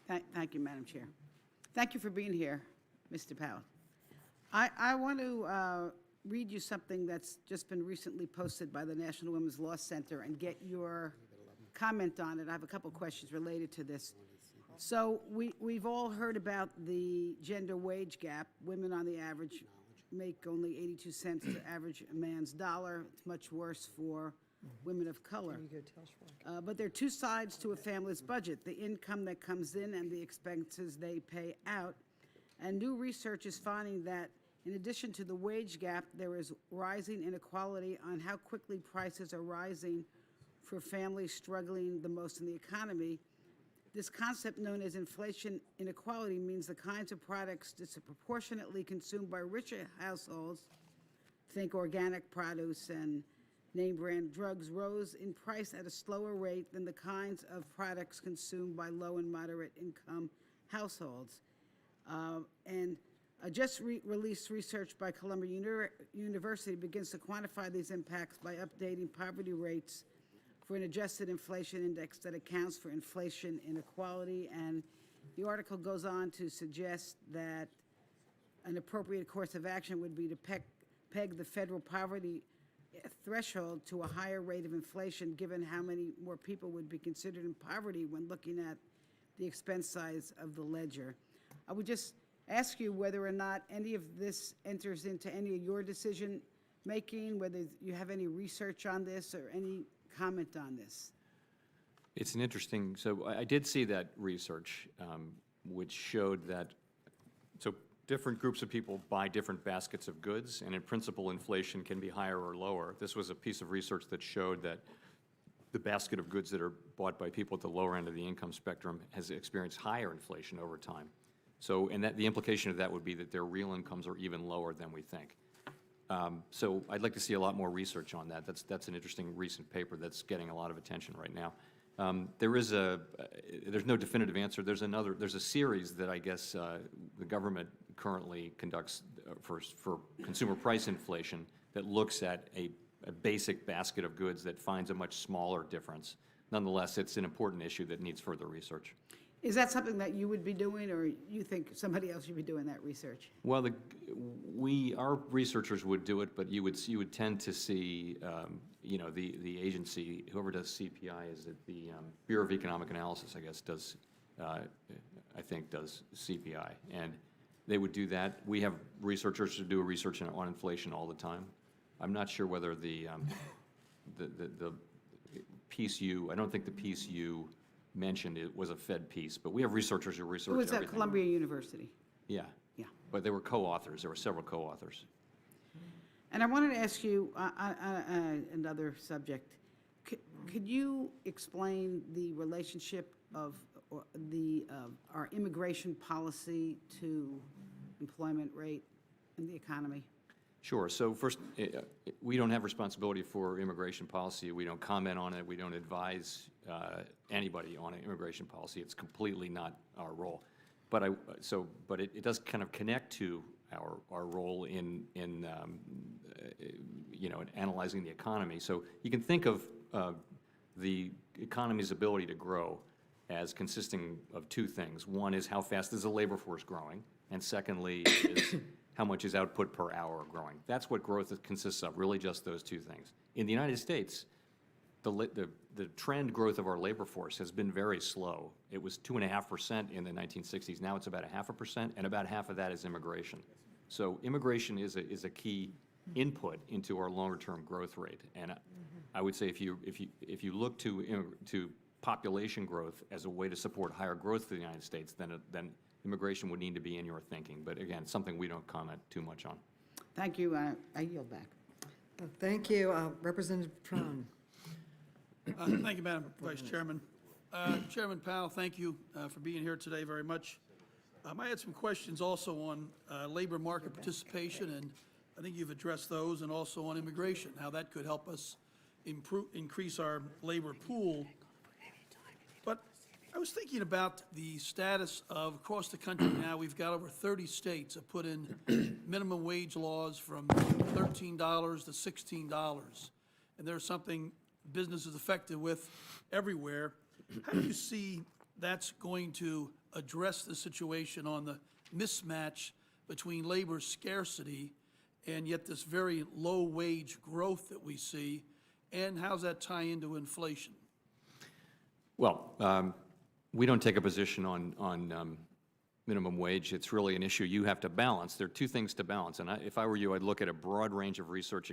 Thank you, Madam Chair. Thank you for being here, Mr. Powell. I want to read you something that's just been recently posted by the National Women's Law Center and get your comment on it. I have a couple questions related to this. So we've all heard about the gender wage gap. Women on the average make only 82 cents to average a man's dollar. It's much worse for women of color. But there are two sides to a family's budget, the income that comes in and the expenses they pay out. And new research is finding that in addition to the wage gap, there is rising inequality on how quickly prices are rising for families struggling the most in the economy. This concept known as inflation inequality means the kinds of products disproportionately consumed by richer households, think organic produce and name brand drugs, rose in price at a slower rate than the kinds of products consumed by low and moderate income households. Just released research by Columbia University begins to quantify these impacts by updating poverty rates for an adjusted inflation index that accounts for inflation inequality. And the article goes on to suggest that an appropriate course of action would be to peg the federal poverty threshold to a higher rate of inflation, given how many more people would be considered in poverty when looking at the expense size of the ledger. I would just ask you whether or not any of this enters into any of your decision making, whether you have any research on this or any comment on this. It's an interesting, so I did see that research, which showed that, so different groups of people buy different baskets of goods, and in principle, inflation can be higher or lower. This was a piece of research that showed that the basket of goods that are bought by people at the lower end of the income spectrum has experienced higher inflation over time. So, and that the implication of that would be that their real incomes are even lower than we think. So I'd like to see a lot more research on that. That's an interesting recent paper that's getting a lot of attention right now. There's no definitive answer. There's a series that I guess the government currently conducts for consumer price inflation that looks at a basic basket of goods that finds a much smaller difference. Nonetheless, it's an important issue that needs further research. Is that something that you would be doing, or you think somebody else should be doing that research? Well, our researchers would do it, but you would tend to see, you know, the agency, whoever does CPI, is it the Bureau of Economic Analysis, I guess, does, I think, does CPI, and they would do that. We have researchers who do research on inflation all the time. I'm not sure whether the piece I don't think the piece you mentioned it was a Fed piece, but we have researchers who research everything. It was at Columbia University. Yeah. Yeah. But they were co-authors. There were several co-authors. And I wanted to ask you another subject. Could you explain the relationship of our immigration policy to employment rate in the economy? Sure. So first, we don't have responsibility for immigration policy. We don't comment on it. We don't advise anybody on immigration policy. It's completely not our role. But it does kind of connect to our role in you know, in analyzing the economy. So you can think of the economy's ability to grow as consisting of two things. One is how fast is the labor force growing, and secondly is how much is output per hour growing. That's what growth consists of, really just those two things. In the United States, the trend growth of our labor force has been very slow. It was 2.5% in the 1960s. Now it's about 0.5%, and about half of that is immigration. So immigration is a key input into our longer-term growth rate. And I would say if you look to population growth as a way to support higher growth for the United States, then immigration would need to be in your thinking. But again, something we don't comment too much on. Thank you. I yield back. Thank you. Representative Tron. Thank you, Madam Vice Chairman. Chairman Powell, thank you for being here today very much. I had some questions also on labor market participation, and I think you've addressed those, and also on immigration, how that could help us increase our labor pool. But I was thinking about the status of across the country now. We've got over 30 states that put in minimum wage laws from $13 to $16, and there's something business is affected with everywhere. How do you see that's going to address the situation on the mismatch between labor scarcity and yet this very low wage growth that we see, and how's that tie into inflation? Well, we don't take a position on minimum wage. It's really an issue you have to balance. There are two things to balance, and if I were you, I'd look at a broad range of research.